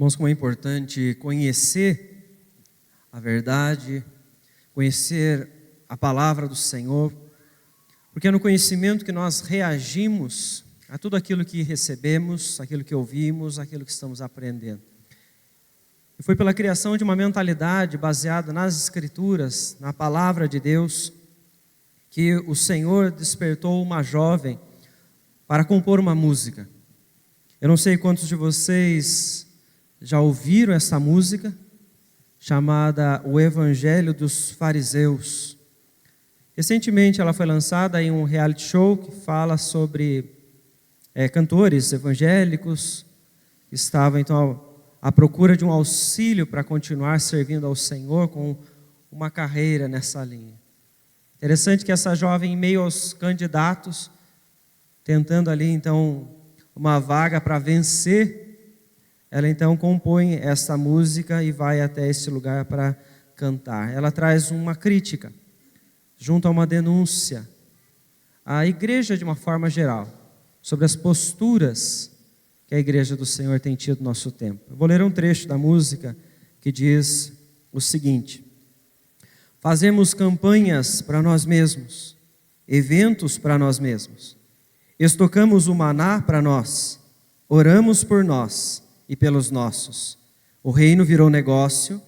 Irmãos, como é importante conhecer a verdade, conhecer a palavra do Senhor, porque é no conhecimento que nós reagimos a tudo aquilo que recebemos, aquilo que ouvimos, aquilo que estamos aprendendo. E foi pela criação de uma mentalidade baseada nas Escrituras, na palavra de Deus, que o Senhor despertou uma jovem para compor uma música. Eu não sei quantos de vocês já ouviram essa música, chamada O Evangelho dos Fariseus. Recentemente ela foi lançada em um reality show que fala sobre cantores evangélicos que estavam então à procura de um auxílio para continuar servindo ao Senhor com uma carreira nessa linha. Interessante que essa jovem, em meio aos candidatos, tentando ali então uma vaga para vencer, ela então compõe essa música e vai até esse lugar para cantar. Ela traz uma crítica, junto a uma denúncia, à igreja de uma forma geral, sobre as posturas que a igreja do Senhor tem tido no nosso tempo. Eu vou ler um trecho da música que diz o seguinte: fazemos campanhas para nós mesmos, eventos para nós mesmos, estocamos o maná para nós, oramos por nós e pelos nossos. O reino virou negócio,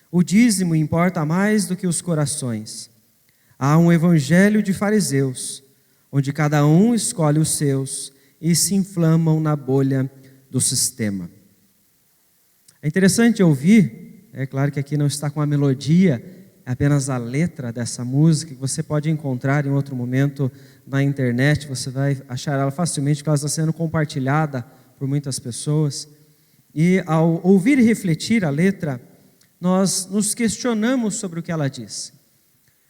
o dízimo importa mais do que os corações. Há um evangelho de fariseus, onde cada um escolhe os seus e se inflamam na bolha do sistema. É interessante ouvir, é claro que aqui não está com a melodia, é apenas a letra dessa música, que você pode encontrar em outro momento na internet, você vai achar ela facilmente, porque ela está sendo compartilhada por muitas pessoas. E ao ouvir e refletir a letra, nós nos questionamos sobre o que ela diz.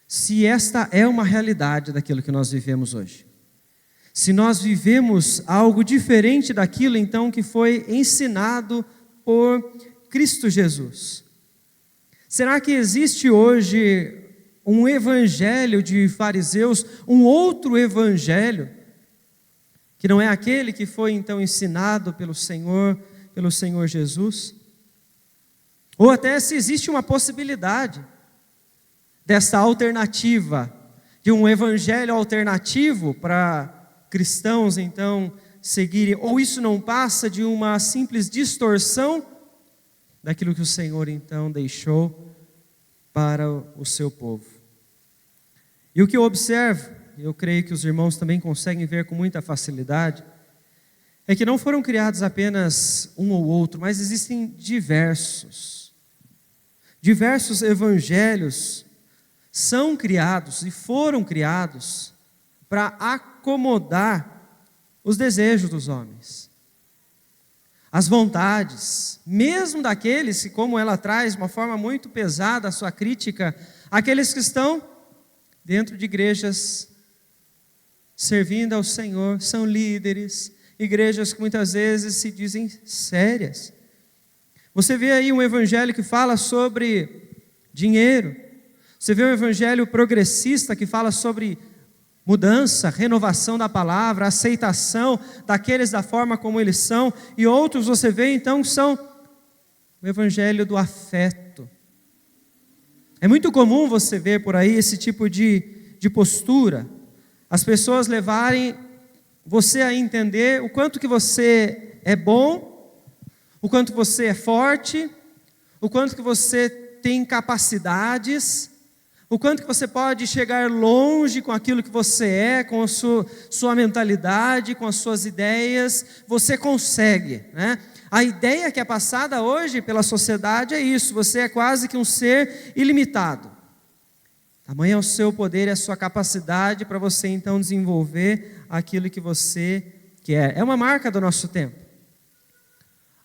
Se esta é uma realidade daquilo que nós vivemos hoje. Se nós vivemos algo diferente daquilo então que foi ensinado por Cristo Jesus. Será que existe hoje um evangelho de fariseus, um outro evangelho, que não é aquele que foi então ensinado pelo Senhor Jesus? Ou até se existe uma possibilidade dessa alternativa, de um evangelho alternativo para cristãos então seguirem, ou isso não passa de uma simples distorção daquilo que o Senhor então deixou para o seu povo. E o que eu observo, eu creio que os irmãos também conseguem ver com muita facilidade, é que não foram criados apenas um ou outro, mas existem diversos evangelhos são criados e foram criados para acomodar os desejos dos homens, as vontades, mesmo daqueles que, como ela traz de uma forma muito pesada a sua crítica, aqueles que estão dentro de igrejas servindo ao Senhor, são líderes, igrejas que muitas vezes se dizem sérias. Você vê aí um evangelho que fala sobre dinheiro, você vê um evangelho progressista que fala sobre mudança, renovação da palavra, aceitação daqueles da forma como eles são, e outros você vê então que são o evangelho do afeto. É muito comum você ver por aí esse tipo de postura, as pessoas levarem você a entender o quanto que você é bom, o quanto que você é forte, o quanto que você tem capacidades, o quanto que você pode chegar longe com aquilo que você é, com a sua mentalidade, com as suas ideias, você consegue, né? A ideia que é passada hoje pela sociedade é isso, você é quase que um ser ilimitado. Tamanho é o seu poder e a sua capacidade para você então desenvolver aquilo que você quer. É uma marca do nosso tempo.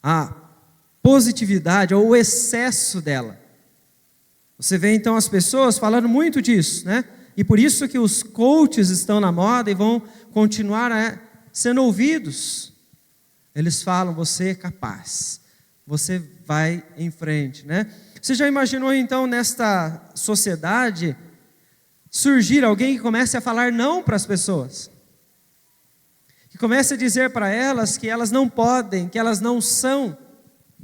A positividade, ou o excesso dela. Você vê então as pessoas falando muito disso, né? E por isso que os coaches estão na moda e vão continuar sendo ouvidos. Eles falam, você é capaz, você vai em frente, né? Você já imaginou então nesta sociedade surgir alguém que comece a falar não para as pessoas? Que comece a dizer para elas que elas não podem, que elas não são,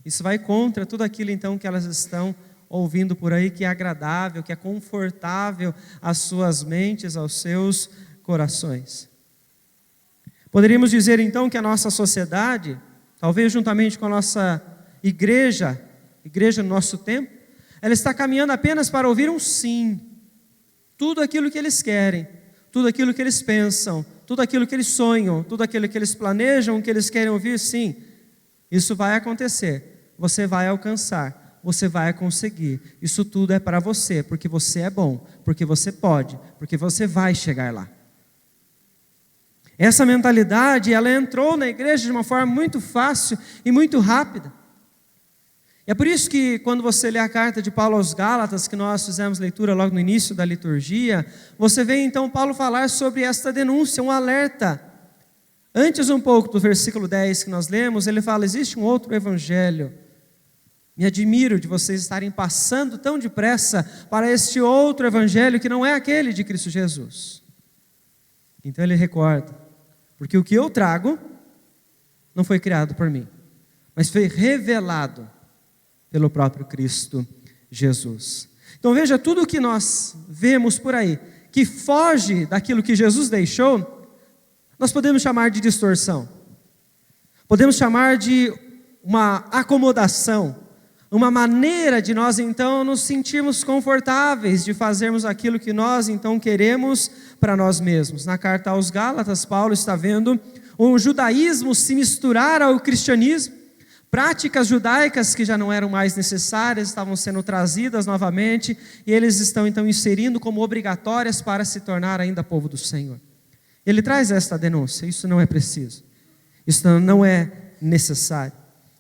Isso vai contra tudo aquilo então que elas estão ouvindo por aí, que é agradável, que é confortável às suas mentes, aos seus corações. Poderíamos dizer então que a nossa sociedade, talvez juntamente com a nossa igreja no nosso tempo, ela está caminhando apenas para ouvir um sim. Tudo aquilo que eles querem, tudo aquilo que eles pensam, tudo aquilo que eles sonham, tudo aquilo que eles planejam, que eles querem ouvir, sim. Isso vai acontecer, você vai alcançar, você vai conseguir. Isso tudo é para você, porque você é bom, porque você pode, porque você vai chegar lá. Essa mentalidade, ela entrou na igreja de uma forma muito fácil e muito rápida. E é por isso que quando você lê a carta de Paulo aos Gálatas, que nós fizemos leitura logo no início da liturgia, você vê então Paulo falar sobre esta denúncia, um alerta. Antes um pouco do versículo 10 que nós lemos, ele fala, existe um outro evangelho. Me admiro de vocês estarem passando tão depressa para este outro evangelho que não é aquele de Cristo Jesus. Então ele recorda, porque o que eu trago não foi criado por mim, mas foi revelado pelo próprio Cristo Jesus. Então veja, tudo o que nós vemos por aí, que foge daquilo que Jesus deixou, nós podemos chamar de distorção. Podemos chamar de uma acomodação, uma maneira de nós então nos sentirmos confortáveis, de fazermos aquilo que nós então queremos para nós mesmos. Na carta aos Gálatas, Paulo está vendo um judaísmo se misturar ao cristianismo, práticas judaicas que já não eram mais necessárias, estavam sendo trazidas novamente, e eles estão então inserindo como obrigatórias para se tornar ainda povo do Senhor. Ele traz esta denúncia, isso não é preciso, isso não é necessário.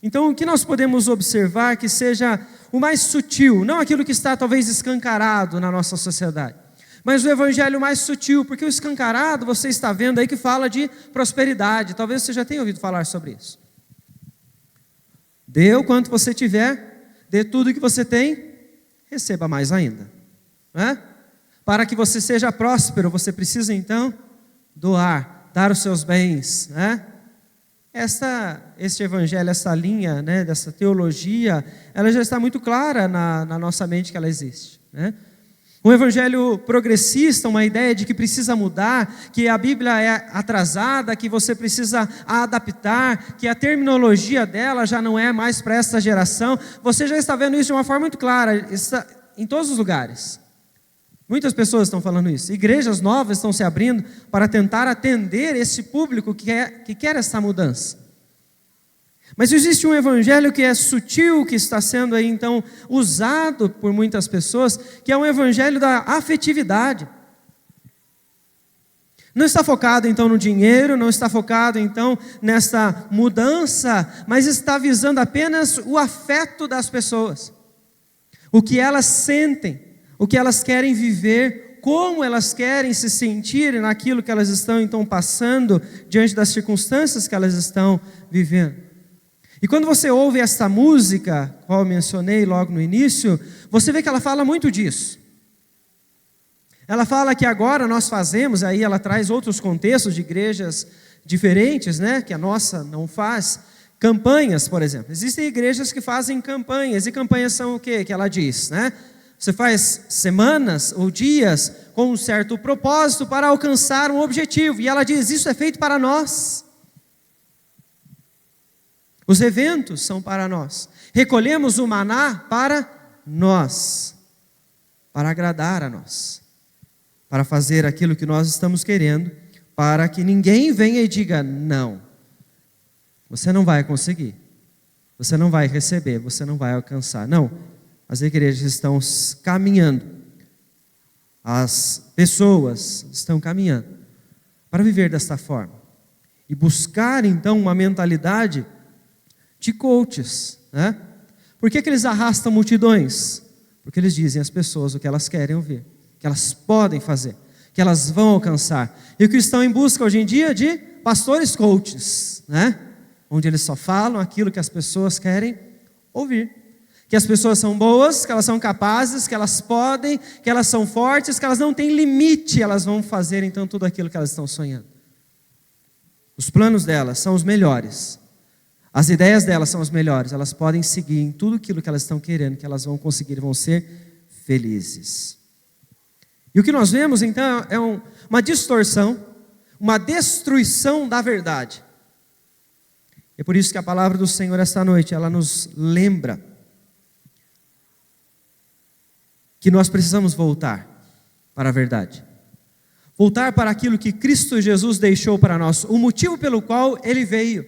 Então o que nós podemos observar que seja o mais sutil, não aquilo que está talvez escancarado na nossa sociedade, mas o evangelho mais sutil, porque o escancarado você está vendo aí que fala de prosperidade, talvez você já tenha ouvido falar sobre isso. Dê o quanto você tiver, dê tudo que você tem, receba mais ainda. Né? Para que você seja próspero, você precisa então doar, dar os seus bens. Né? Este evangelho, essa linha, né, dessa teologia, ela já está muito clara na nossa mente que ela existe. Né? Um evangelho progressista, uma ideia de que precisa mudar, que a Bíblia é atrasada, que você precisa adaptar, que a terminologia dela já não é mais para essa geração. Você já está vendo isso de uma forma muito clara, está em todos os lugares. Muitas pessoas estão falando isso. Igrejas novas estão se abrindo para tentar atender esse público que quer essa mudança. Mas existe um evangelho que é sutil, que está sendo aí então usado por muitas pessoas, que é um evangelho da afetividade. Não está focado então no dinheiro, não está focado então nessa mudança, mas está visando apenas o afeto das pessoas. O que elas sentem, o que elas querem viver, como elas querem se sentir naquilo que elas estão então passando, diante das circunstâncias que elas estão vivendo. E quando você ouve esta música, qual eu mencionei logo no início, você vê que ela fala muito disso. Ela fala que agora nós fazemos, aí ela traz outros contextos de igrejas diferentes, né, que a nossa não faz, campanhas, por exemplo. Existem igrejas que fazem campanhas, e campanhas são o quê? Que ela diz, né? Você faz semanas ou dias com um certo propósito para alcançar um objetivo, e ela diz, isso é feito para nós. Os eventos são para nós. Recolhemos o maná para nós, para agradar a nós, para fazer aquilo que nós estamos querendo, para que ninguém venha e diga, não, você não vai conseguir, você não vai receber, você não vai alcançar. Não, as igrejas estão caminhando, as pessoas estão caminhando para viver desta forma e buscar então uma mentalidade de coaches, né? Por que eles arrastam multidões? Porque eles dizem às pessoas o que elas querem ouvir, que elas podem fazer, que elas vão alcançar. E o cristão em busca hoje em dia de pastores coaches, né? Onde eles só falam aquilo que as pessoas querem ouvir. Que as pessoas são boas, que elas são capazes, que elas podem, que elas são fortes, que elas não têm limite, elas vão fazer então tudo aquilo que elas estão sonhando. Os planos delas são os melhores. As ideias delas são as melhores, elas podem seguir em tudo aquilo que elas estão querendo, que elas vão conseguir, vão ser felizes. E o que nós vemos então é uma distorção, uma destruição da verdade. É por isso que a palavra do Senhor esta noite, ela nos lembra que nós precisamos voltar para a verdade. Voltar para aquilo que Cristo Jesus deixou para nós, o motivo pelo qual Ele veio.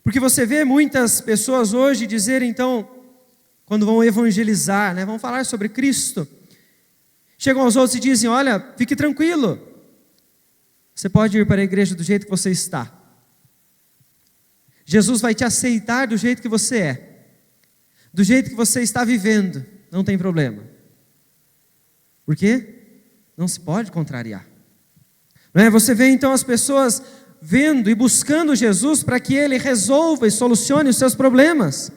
Porque você vê muitas pessoas hoje dizerem então, quando vão evangelizar, vão falar sobre Cristo, chegam aos outros e dizem, olha, fique tranquilo, você pode ir para a igreja do jeito que você está. Jesus vai te aceitar do jeito que você é, do jeito que você está vivendo, não tem problema. Por quê? Não se pode contrariar. Não é? Você vê então as pessoas vendo e buscando Jesus para que Ele resolva e solucione os seus problemas.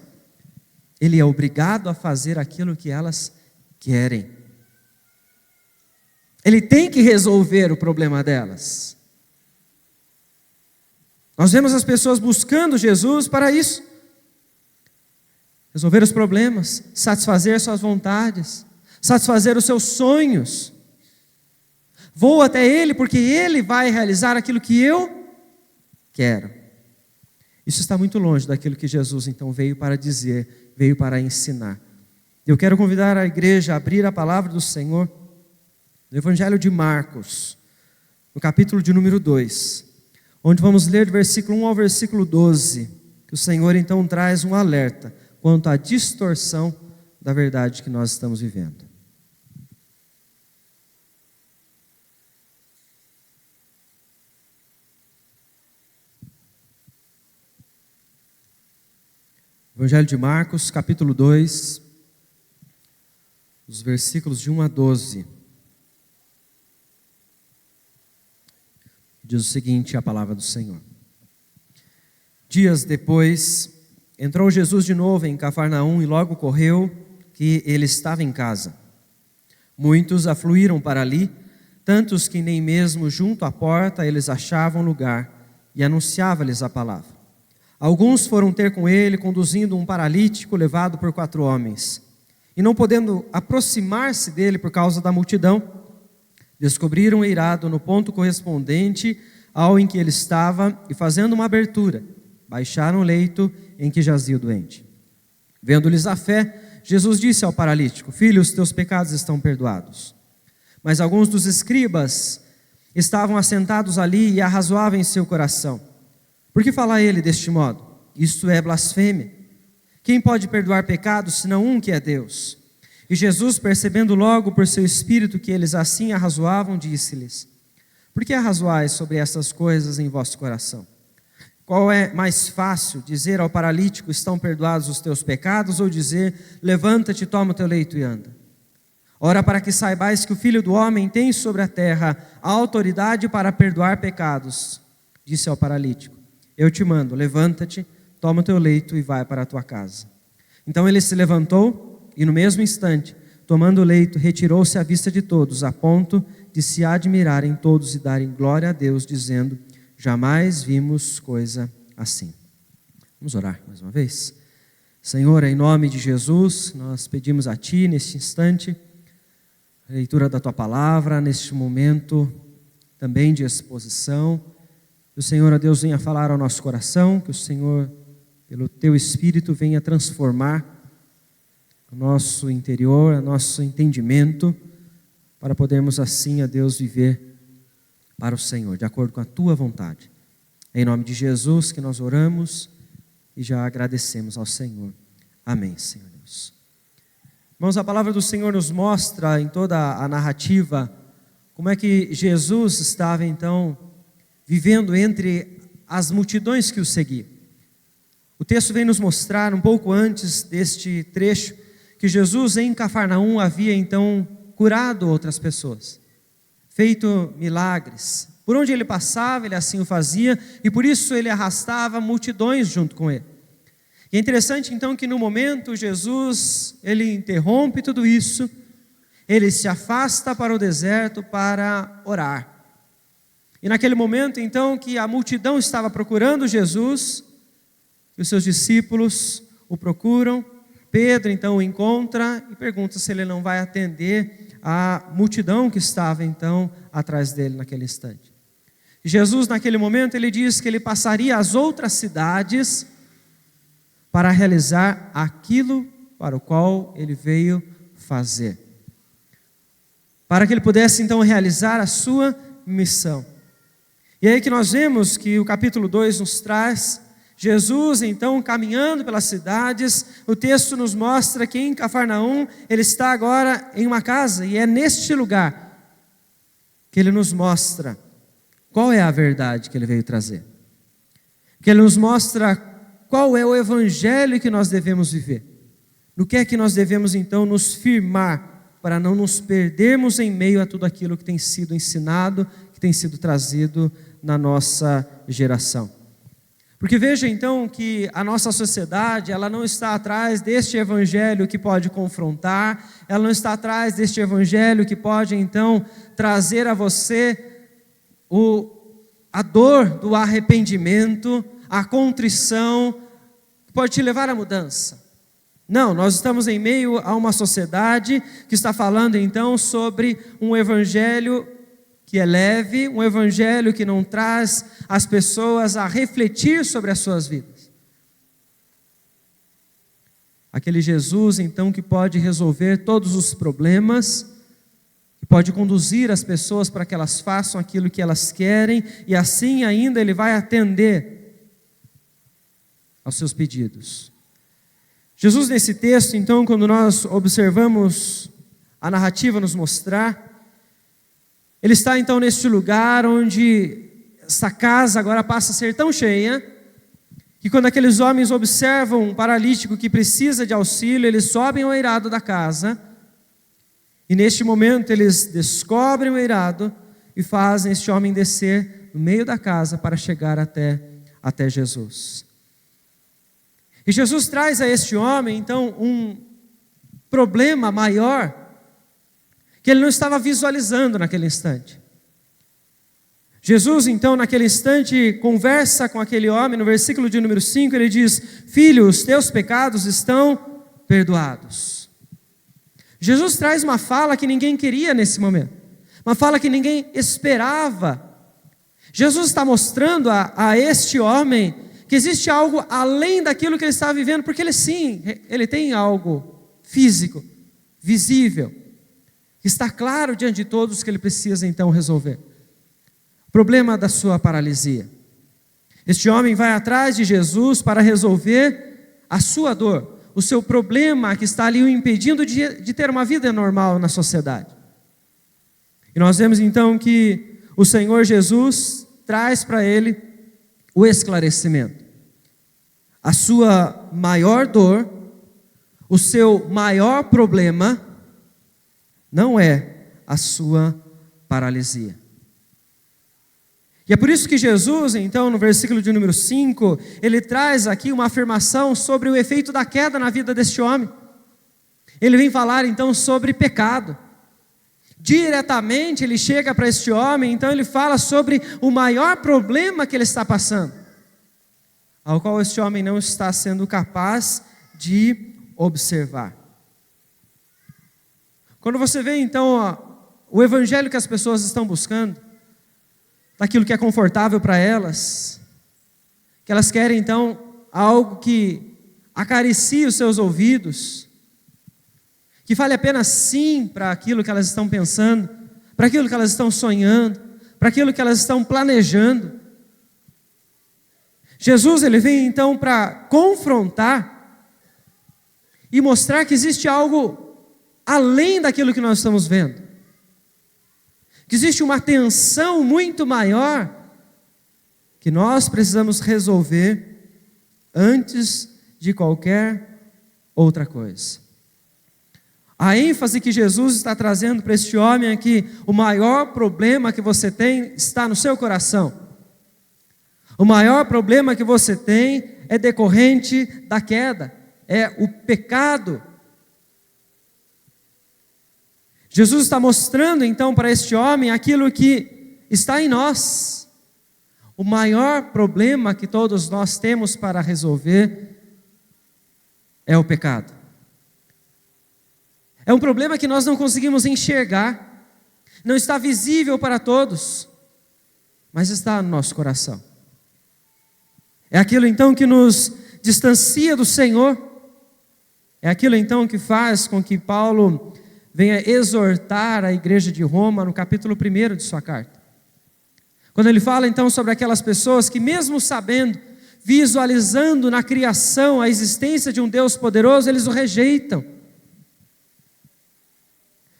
Ele é obrigado a fazer aquilo que elas querem. Ele tem que resolver o problema delas. Nós vemos as pessoas buscando Jesus para isso. Resolver os problemas, satisfazer suas vontades, satisfazer os seus sonhos. Vou até Ele porque Ele vai realizar aquilo que eu quero. Isso está muito longe daquilo que Jesus então veio para dizer, veio para ensinar. Eu quero convidar a igreja a abrir a palavra do Senhor no Evangelho de Marcos, no capítulo de número 2, onde vamos ler do versículo 1 ao versículo 12, que o Senhor então traz um alerta quanto à distorção da verdade que nós estamos vivendo. Evangelho de Marcos, capítulo 2, os versículos de 1 a 12. Diz o seguinte a palavra do Senhor. Dias depois, entrou Jesus de novo em Cafarnaum e logo correu que ele estava em casa. Muitos afluíram para ali, tantos que nem mesmo junto à porta eles achavam lugar, e anunciava-lhes a palavra. Alguns foram ter com ele, conduzindo um paralítico levado por 4 homens. E não podendo aproximar-se dele por causa da multidão, descobriram eirado no ponto correspondente ao em que ele estava, e fazendo uma abertura, baixaram o leito em que jazia o doente. Vendo-lhes a fé, Jesus disse ao paralítico: Filho, os teus pecados estão perdoados. Mas alguns dos escribas estavam assentados ali e arrazoavam em seu coração: Por que fala ele deste modo? Isto é blasfêmia. Quem pode perdoar pecados, senão um que é Deus? E Jesus, percebendo logo por seu espírito que eles assim arrazoavam, disse-lhes: Por que arrazoais sobre estas coisas em vosso coração? Qual é mais fácil, dizer ao paralítico: estão perdoados os teus pecados, ou dizer: levanta-te, toma o teu leito e anda? Ora, para que saibais que o Filho do Homem tem sobre a terra a autoridade para perdoar pecados, disse ao paralítico: Eu te mando, levanta-te, toma o teu leito e vai para a tua casa. Então ele se levantou e no mesmo instante, tomando o leito, retirou-se à vista de todos, a ponto de se admirarem todos e darem glória a Deus, dizendo: Jamais vimos coisa assim. Vamos orar mais uma vez. Senhor, em nome de Jesus, nós pedimos a Ti neste instante a leitura da Tua palavra, neste momento também de exposição. Que o Senhor, ó Deus, venha falar ao nosso coração, que o Senhor, pelo Teu Espírito, venha transformar o nosso interior, o nosso entendimento, para podermos assim, ó Deus, viver para o Senhor, de acordo com a Tua vontade. É em nome de Jesus que nós oramos e já agradecemos ao Senhor. Amém, Senhor Deus. Irmãos, a palavra do Senhor nos mostra em toda a narrativa como é que Jesus estava então vivendo entre as multidões que o seguiam. O texto vem nos mostrar um pouco antes deste trecho que Jesus em Cafarnaum havia então curado outras pessoas, feito milagres. Por onde ele passava, ele assim o fazia, e por isso ele arrastava multidões junto com ele. E é interessante então que no momento Jesus, ele interrompe tudo isso, ele se afasta para o deserto para orar. E naquele momento então que a multidão estava procurando Jesus, e os seus discípulos o procuram. Pedro então o encontra e pergunta se ele não vai atender a multidão que estava então atrás dele naquele instante. Jesus, naquele momento, ele diz que ele passaria às outras cidades para realizar aquilo para o qual ele veio fazer, para que ele pudesse então realizar a sua missão. E aí que nós vemos que o capítulo 2 nos traz Jesus então caminhando pelas cidades. O texto nos mostra que em Cafarnaum ele está agora em uma casa, e é neste lugar que ele nos mostra qual é a verdade que ele veio trazer, que ele nos mostra qual é o evangelho que nós devemos viver, no que é que nós devemos então nos firmar para não nos perdermos em meio a tudo aquilo que tem sido ensinado, que tem sido trazido na nossa geração. Porque veja então que a nossa sociedade, ela não está atrás deste evangelho que pode confrontar, ela não está atrás deste evangelho que pode então trazer a você a dor do arrependimento, a contrição, que pode te levar à mudança. Não, nós estamos em meio a uma sociedade que está falando então sobre um evangelho que é leve, um evangelho que não traz as pessoas a refletir sobre as suas vidas. Aquele Jesus então que pode resolver todos os problemas, que pode conduzir as pessoas para que elas façam aquilo que elas querem, e assim ainda ele vai atender aos seus pedidos. Jesus, nesse texto então, quando nós observamos a narrativa nos mostrar, ele está então neste lugar onde essa casa agora passa a ser tão cheia, que quando aqueles homens observam um paralítico que precisa de auxílio, eles sobem ao eirado da casa, e neste momento eles descobrem o eirado e fazem este homem descer no meio da casa para chegar até Jesus. E Jesus traz a este homem então um problema maior, que ele não estava visualizando naquele instante. Jesus então naquele instante conversa com aquele homem. No versículo de número 5 ele diz: filho, os teus pecados estão perdoados. Jesus traz uma fala que ninguém queria nesse momento, uma fala que ninguém esperava. Jesus está mostrando a este homem que existe algo além daquilo que ele está vivendo, porque ele tem algo físico, visível, está claro diante de todos que ele precisa então resolver. O problema da sua paralisia. Este homem vai atrás de Jesus para resolver a sua dor, o seu problema que está ali o impedindo de ter uma vida normal na sociedade. E nós vemos então que o Senhor Jesus traz para ele o esclarecimento. A sua maior dor, o seu maior problema, não é a sua paralisia. E é por isso que Jesus, então, no versículo de número 5, ele traz aqui uma afirmação sobre o efeito da queda na vida deste homem. Ele vem falar, então, sobre pecado. Diretamente ele chega para este homem, então ele fala sobre o maior problema que ele está passando, ao qual este homem não está sendo capaz de observar. Quando você vê então o evangelho que as pessoas estão buscando, daquilo que é confortável para elas, que elas querem então algo que acaricie os seus ouvidos, que fale apenas sim para aquilo que elas estão pensando, para aquilo que elas estão sonhando, para aquilo que elas estão planejando. Jesus, ele vem então para confrontar e mostrar que existe algo além daquilo que nós estamos vendo, que existe uma tensão muito maior que nós precisamos resolver antes de qualquer outra coisa. A ênfase que Jesus está trazendo para este homem é que o maior problema que você tem está no seu coração. O maior problema que você tem é decorrente da queda, é o pecado. Jesus está mostrando então para este homem aquilo que está em nós. o maior problema que todos nós temos para resolver é o pecado. É um problema que nós não conseguimos enxergar, não está visível para todos, mas está no nosso coração. É aquilo então que nos distancia do Senhor, é aquilo então que faz com que Paulo venha exortar a igreja de Roma no capítulo 1 de sua carta. Quando ele fala então sobre aquelas pessoas que mesmo sabendo, visualizando na criação a existência de um Deus poderoso, eles o rejeitam. Ele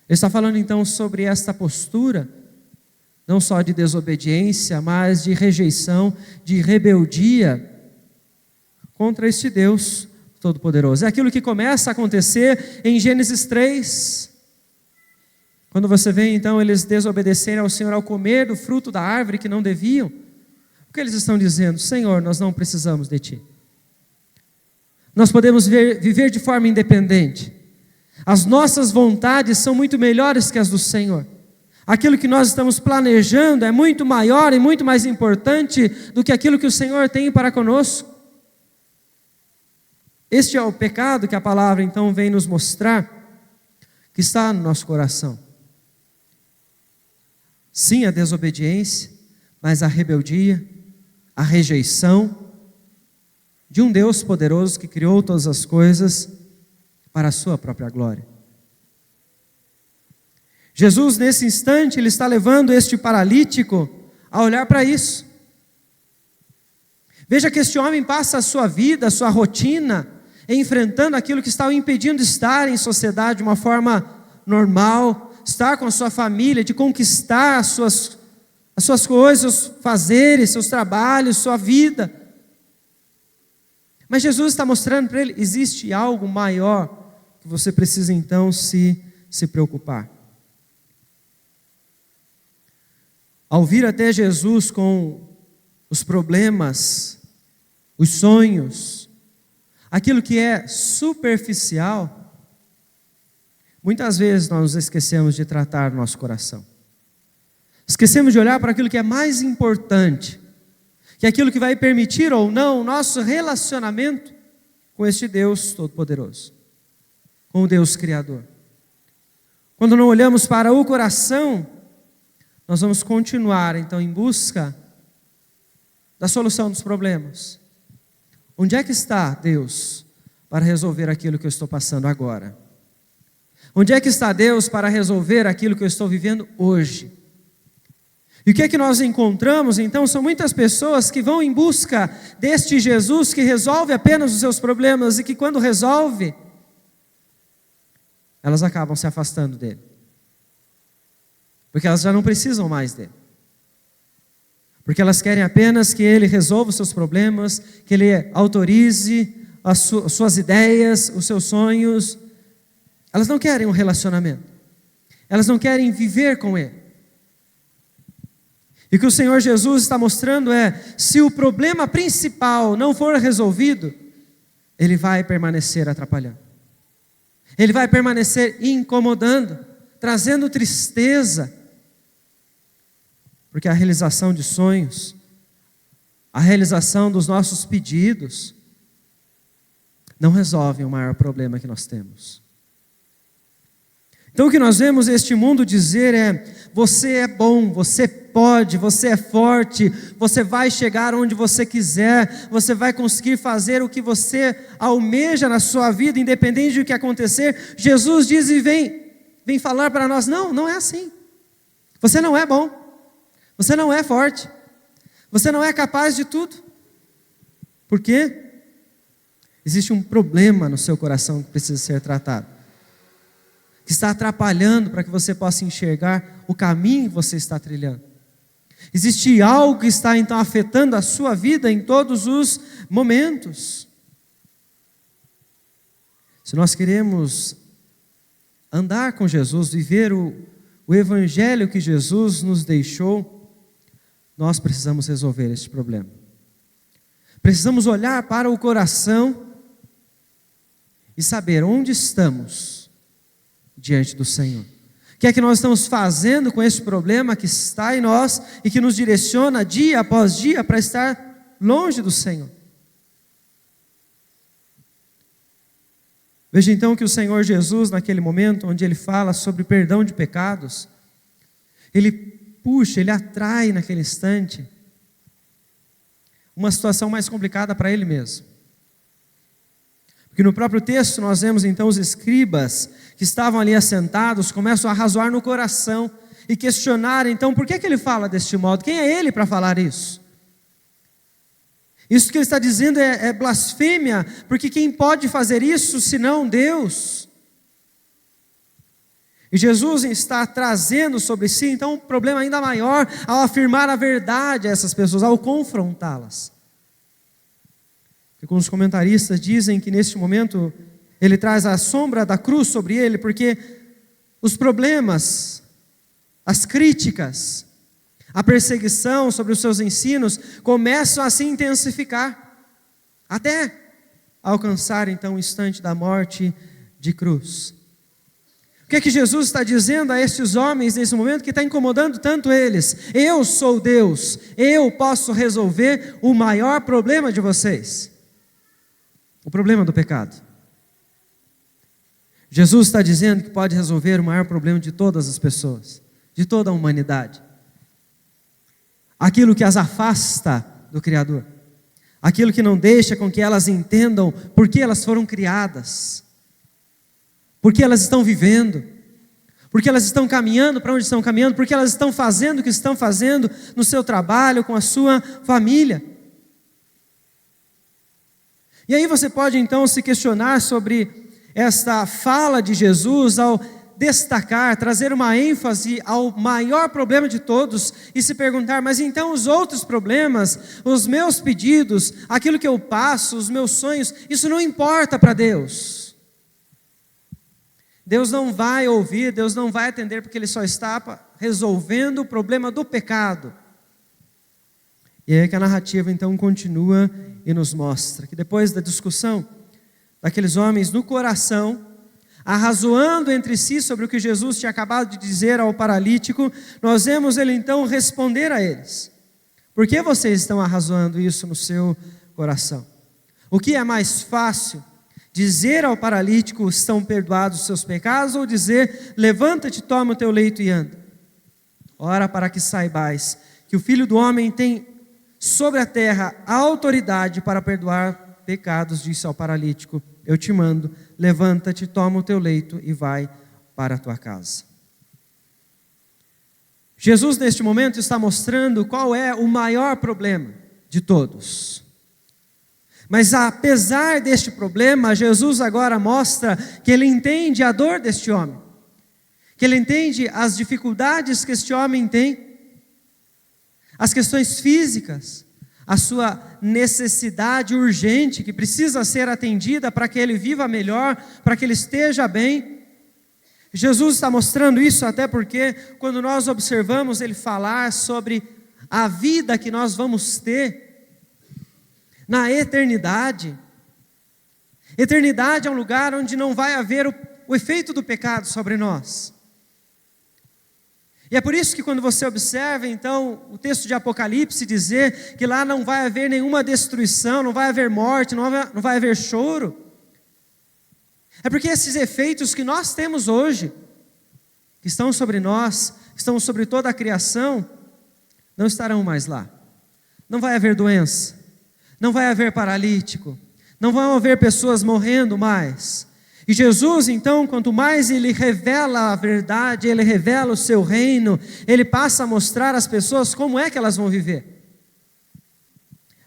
está falando então sobre esta postura, não só de desobediência, mas de rejeição, de rebeldia contra este Deus Todo-Poderoso. É aquilo que começa a acontecer em Gênesis 3. Quando você vê então eles desobedecerem ao Senhor ao comer do fruto da árvore que não deviam, o que eles estão dizendo? Senhor, nós não precisamos de Ti. Nós podemos viver de forma independente. As nossas vontades são muito melhores que as do Senhor. Aquilo que nós estamos planejando é muito maior e muito mais importante do que aquilo que o Senhor tem para conosco. Este é o pecado que a palavra então vem nos mostrar, que está no nosso coração. Sim, a desobediência, mas a rebeldia, a rejeição de um Deus poderoso que criou todas as coisas para a sua própria glória. Jesus, nesse instante, ele está levando este paralítico a olhar para isso. Veja que este homem passa a sua vida, a sua rotina, enfrentando aquilo que está o impedindo de estar em sociedade de uma forma normal, estar com a sua família, de conquistar as suas coisas, seus fazeres, seus trabalhos, sua vida. Mas Jesus está mostrando para ele, existe algo maior que você precisa então se preocupar. Ao vir até Jesus com os problemas, os sonhos, aquilo que é superficial, muitas vezes nós nos esquecemos de tratar o nosso coração. Esquecemos de olhar para aquilo que é mais importante, que é aquilo que vai permitir ou não o nosso relacionamento com este Deus Todo-Poderoso, com o Deus Criador. Quando não olhamos para o coração, nós vamos continuar então em busca da solução dos problemas. Onde é que está Deus para resolver aquilo que eu estou passando agora? Onde é que está Deus para resolver aquilo que eu estou vivendo hoje? E o que é que nós encontramos então? São muitas pessoas que vão em busca deste Jesus que resolve apenas os seus problemas e que quando resolve, elas acabam se afastando dele. Porque elas já não precisam mais dele. Porque elas querem apenas que ele resolva os seus problemas, que ele autorize as suas ideias, os seus sonhos. Elas não querem um relacionamento. Elas não querem viver com ele. E o que o Senhor Jesus está mostrando é, se o problema principal não for resolvido, ele vai permanecer atrapalhando. Ele vai permanecer incomodando, trazendo tristeza. Porque a realização de sonhos, a realização dos nossos pedidos, não resolvem o maior problema que nós temos. Então o que nós vemos este mundo dizer é, você é bom, você pode, você é forte, você vai chegar onde você quiser, você vai conseguir fazer o que você almeja na sua vida, independente do que acontecer. Jesus diz e vem falar para nós, não é assim. Você não é bom, você não é forte, você não é capaz de tudo. Por quê? Existe um problema no seu coração que precisa ser tratado, que está atrapalhando para que você possa enxergar o caminho que você está trilhando. Existe algo que está então afetando a sua vida em todos os momentos. Se nós queremos andar com Jesus, viver o evangelho que Jesus nos deixou, nós precisamos resolver este problema. Precisamos olhar para o coração e saber onde estamos diante do Senhor. que é que nós estamos fazendo com esse problema que está em nós e que nos direciona dia após dia para estar longe do Senhor. Veja então que o Senhor Jesus, naquele momento onde Ele fala sobre perdão de pecados, Ele puxa, Ele atrai naquele instante uma situação mais complicada para Ele mesmo. Porque no próprio texto nós vemos então os escribas que estavam ali assentados, começam a razoar no coração e questionar então por que Ele fala deste modo, quem é Ele para falar isso? Isso que Ele está dizendo é blasfêmia, porque quem pode fazer isso senão Deus? E Jesus está trazendo sobre si então um problema ainda maior ao afirmar a verdade a essas pessoas, ao confrontá-las. Alguns comentaristas dizem que neste momento Ele traz a sombra da cruz sobre Ele, porque os problemas, as críticas, a perseguição sobre os seus ensinos começam a se intensificar, até alcançar então o instante da morte de cruz. O que é que Jesus está dizendo a estes homens nesse momento que está incomodando tanto eles? Eu sou Deus, eu posso resolver o maior problema de vocês, o problema do pecado. Jesus está dizendo que pode resolver o maior problema de todas as pessoas, de toda a humanidade. Aquilo que as afasta do Criador, aquilo que não deixa com que elas entendam por que elas foram criadas, por que elas estão vivendo, por que elas estão caminhando para onde estão caminhando, por que elas estão fazendo o que estão fazendo no seu trabalho, com a sua família. E aí você pode então se questionar sobre esta fala de Jesus ao destacar, trazer uma ênfase ao maior problema de todos e se perguntar, mas então os outros problemas, os meus pedidos, aquilo que eu passo, os meus sonhos, isso não importa para Deus. Deus não vai ouvir, Deus não vai atender, porque Ele só está resolvendo o problema do pecado. E é que a narrativa então continua e nos mostra que depois da discussão daqueles homens no coração, arrazoando entre si sobre o que Jesus tinha acabado de dizer ao paralítico, nós vemos Ele então responder a eles: por que vocês estão arrazoando isso no seu coração? O que é mais fácil, dizer ao paralítico, estão perdoados os seus pecados, ou dizer, levanta-te, toma o teu leito e anda? Ora, para que saibais que o Filho do Homem tem sobre a terra a autoridade para perdoar pecados, disse ao paralítico, eu te mando, levanta-te, toma o teu leito e vai para a tua casa. Jesus neste momento está mostrando qual é o maior problema de todos. Mas apesar deste problema, Jesus agora mostra que Ele entende a dor deste homem, que Ele entende as dificuldades que este homem tem, as questões físicas, a sua necessidade urgente que precisa ser atendida para que ele viva melhor, para que ele esteja bem. Jesus está mostrando isso até porque quando nós observamos Ele falar sobre a vida que nós vamos ter na eternidade. Eternidade é um lugar onde não vai haver o efeito do pecado sobre nós. E é por isso que quando você observa então o texto de Apocalipse dizer que lá não vai haver nenhuma destruição, não vai haver morte, não vai haver choro, é porque esses efeitos que nós temos hoje, que estão sobre nós, que estão sobre toda a criação, não estarão mais lá. Não vai haver doença, não vai haver paralítico, não vão haver pessoas morrendo mais. E Jesus, então, quanto mais Ele revela a verdade, Ele revela o seu reino, Ele passa a mostrar às pessoas como é que elas vão viver.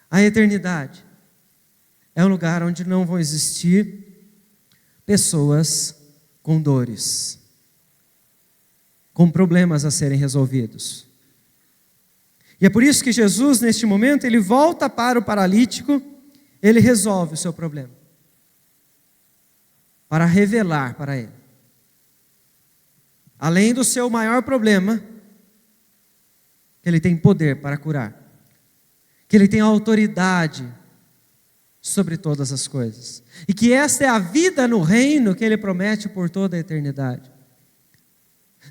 A eternidade é um lugar onde não vão existir pessoas com dores, com problemas a serem resolvidos. E é por isso que Jesus, neste momento, Ele volta para o paralítico, Ele resolve o seu problema, para revelar para ele, além do seu maior problema, que ele tem poder para curar, que ele tem autoridade sobre todas as coisas, e que esta é a vida no reino que ele promete por toda a eternidade.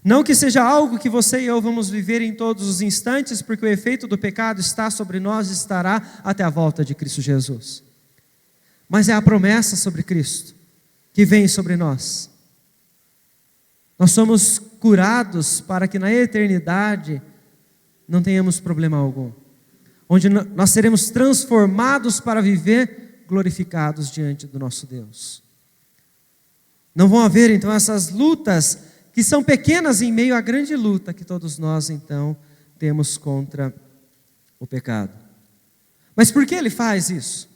Não que seja algo que você e eu vamos viver em todos os instantes, porque o efeito do pecado está sobre nós e estará até a volta de Cristo Jesus. Mas é a promessa sobre Cristo que vem sobre nós. Nós somos curados para que na eternidade não tenhamos problema algum, onde nós seremos transformados para viver glorificados diante do nosso Deus. Não vão haver então essas lutas que são pequenas em meio à grande luta que todos nós então temos contra o pecado. Mas por que ele faz isso?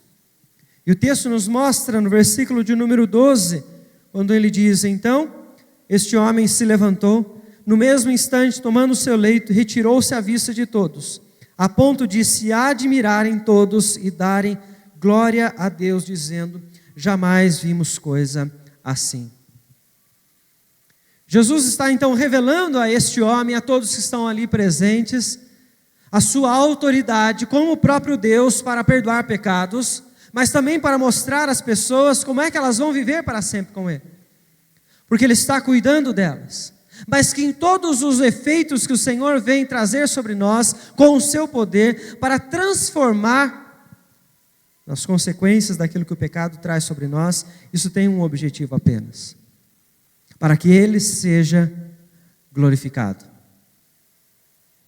E o texto nos mostra no versículo de número 12, quando ele diz: então este homem se levantou, no mesmo instante, tomando o seu leito, retirou-se à vista de todos, a ponto de se admirarem todos e darem glória a Deus, dizendo: jamais vimos coisa assim. Jesus está então revelando a este homem, a todos que estão ali presentes, a sua autoridade como o próprio Deus para perdoar pecados, mas também para mostrar às pessoas como é que elas vão viver para sempre com Ele. Porque Ele está cuidando delas, mas que em todos os efeitos que o Senhor vem trazer sobre nós, com o seu poder, para transformar as consequências daquilo que o pecado traz sobre nós, isso tem um objetivo apenas: para que Ele seja glorificado.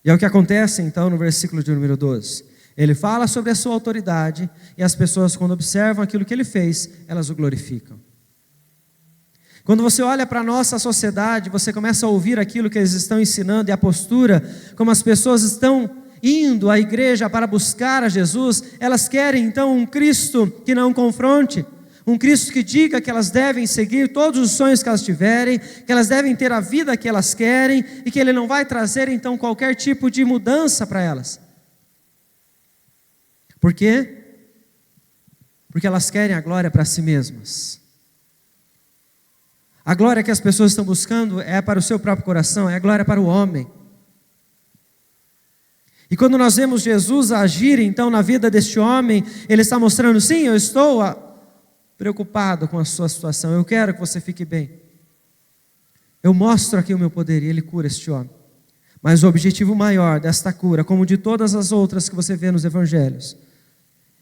E é o que acontece então no versículo de número 12. Ele fala sobre a sua autoridade, e as pessoas, quando observam aquilo que Ele fez, elas o glorificam. Quando você olha para a nossa sociedade, você começa a ouvir aquilo que eles estão ensinando e a postura, como as pessoas estão indo à igreja para buscar a Jesus, elas querem então um Cristo que não confronte, um Cristo que diga que elas devem seguir todos os sonhos que elas tiverem, que elas devem ter a vida que elas querem e que Ele não vai trazer então qualquer tipo de mudança para elas. Por quê? Porque elas querem a glória para si mesmas. A glória que as pessoas estão buscando é para o seu próprio coração, é a glória para o homem. E quando nós vemos Jesus agir então na vida deste homem, Ele está mostrando: sim, eu estou preocupado com a sua situação, eu quero que você fique bem. Eu mostro aqui o meu poder, e Ele cura este homem. Mas o objetivo maior desta cura, como de todas as outras que você vê nos evangelhos,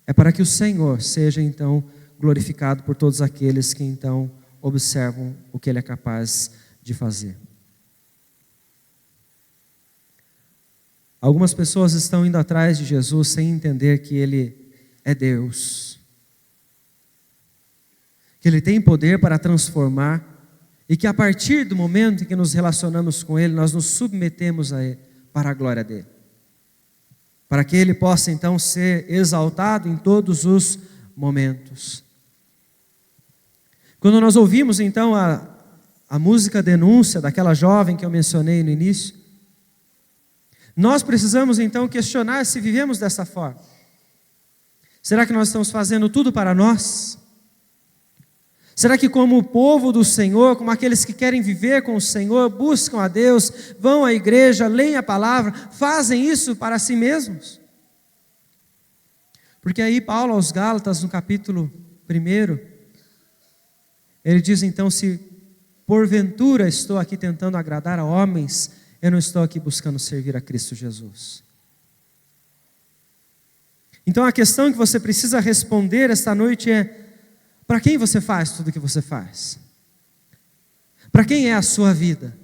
é para que o Senhor seja então glorificado por todos aqueles que então observam o que Ele é capaz de fazer. Algumas pessoas estão indo atrás de Jesus sem entender que Ele é Deus, que Ele tem poder para transformar, e que a partir do momento em que nos relacionamos com Ele, nós nos submetemos a Ele para a glória dEle, para que Ele possa então ser exaltado em todos os momentos. Quando nós ouvimos então a música Denúncia, daquela jovem que eu mencionei no início, nós precisamos então questionar se vivemos dessa forma. Será que nós estamos fazendo tudo para nós? Será que, como o povo do Senhor, como aqueles que querem viver com o Senhor, buscam a Deus, vão à igreja, leem a palavra, fazem isso para si mesmos? Porque aí Paulo aos Gálatas, no capítulo 1, ele diz então: se porventura estou aqui tentando agradar a homens, eu não estou aqui buscando servir a Cristo Jesus. Então a questão que você precisa responder esta noite é: para quem você faz tudo o que você faz? Para quem é a sua vida?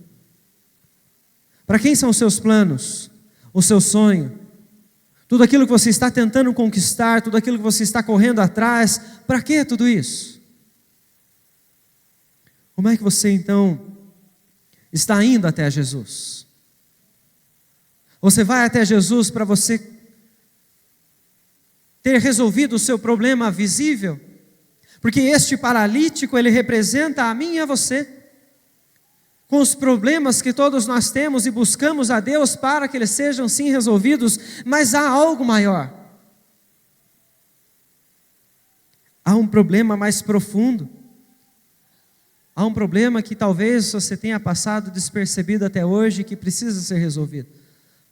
Para quem são os seus planos, o seu sonho? Tudo aquilo que você está tentando conquistar, tudo aquilo que você está correndo atrás, para que tudo isso? Como é que você então está indo até Jesus? Você vai até Jesus para você ter resolvido o seu problema visível? Porque este paralítico, ele representa a mim e a você, com os problemas que todos nós temos, e buscamos a Deus para que eles sejam sim resolvidos, mas há algo maior. Há um problema mais profundo. Há um problema que talvez você tenha passado despercebido até hoje, que precisa ser resolvido,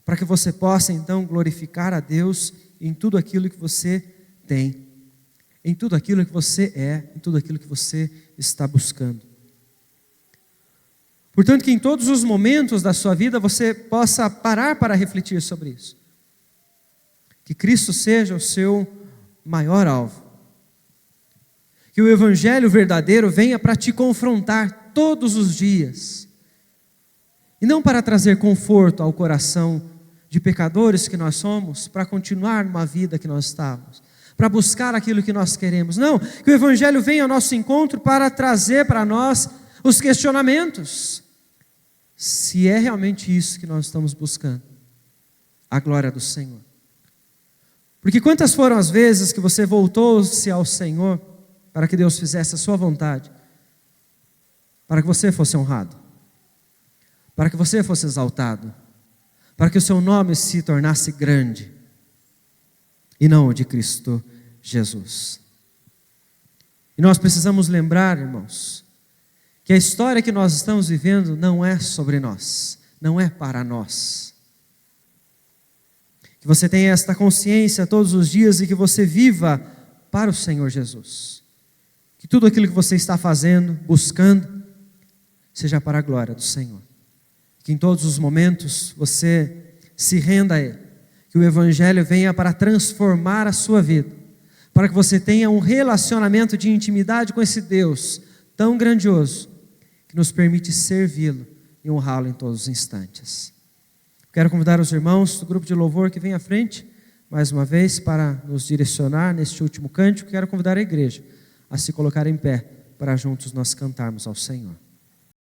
para que você possa então glorificar a Deus em tudo aquilo que você tem, em tudo aquilo que você é, em tudo aquilo que você está buscando. Portanto, que em todos os momentos da sua vida você possa parar para refletir sobre isso. Que Cristo seja o seu maior alvo. Que o Evangelho verdadeiro venha para te confrontar todos os dias. E não para trazer conforto ao coração de pecadores que nós somos, para continuar numa vida que nós estávamos, para buscar aquilo que nós queremos. Não, que o Evangelho venha ao nosso encontro para trazer para nós os questionamentos. Se é realmente isso que nós estamos buscando, a glória do Senhor. Porque quantas foram as vezes que você voltou-se ao Senhor para que Deus fizesse a sua vontade, para que você fosse honrado, para que você fosse exaltado, para que o seu nome se tornasse grande, e não o de Cristo Jesus. E nós precisamos lembrar, irmãos, que a história que nós estamos vivendo não é sobre nós, não é para nós. Que você tenha esta consciência todos os dias e que você viva para o Senhor Jesus. Que tudo aquilo que você está fazendo, buscando, seja para a glória do Senhor. Que em todos os momentos você se renda a Ele. Que o Evangelho venha para transformar a sua vida. Para que você tenha um relacionamento de intimidade com esse Deus tão grandioso, que nos permite servi-lo e honrá-lo em todos os instantes. Quero convidar os irmãos do grupo de louvor que vem à frente, mais uma vez, para nos direcionar neste último cântico. Quero convidar a igreja a se colocar em pé, para juntos nós cantarmos ao Senhor.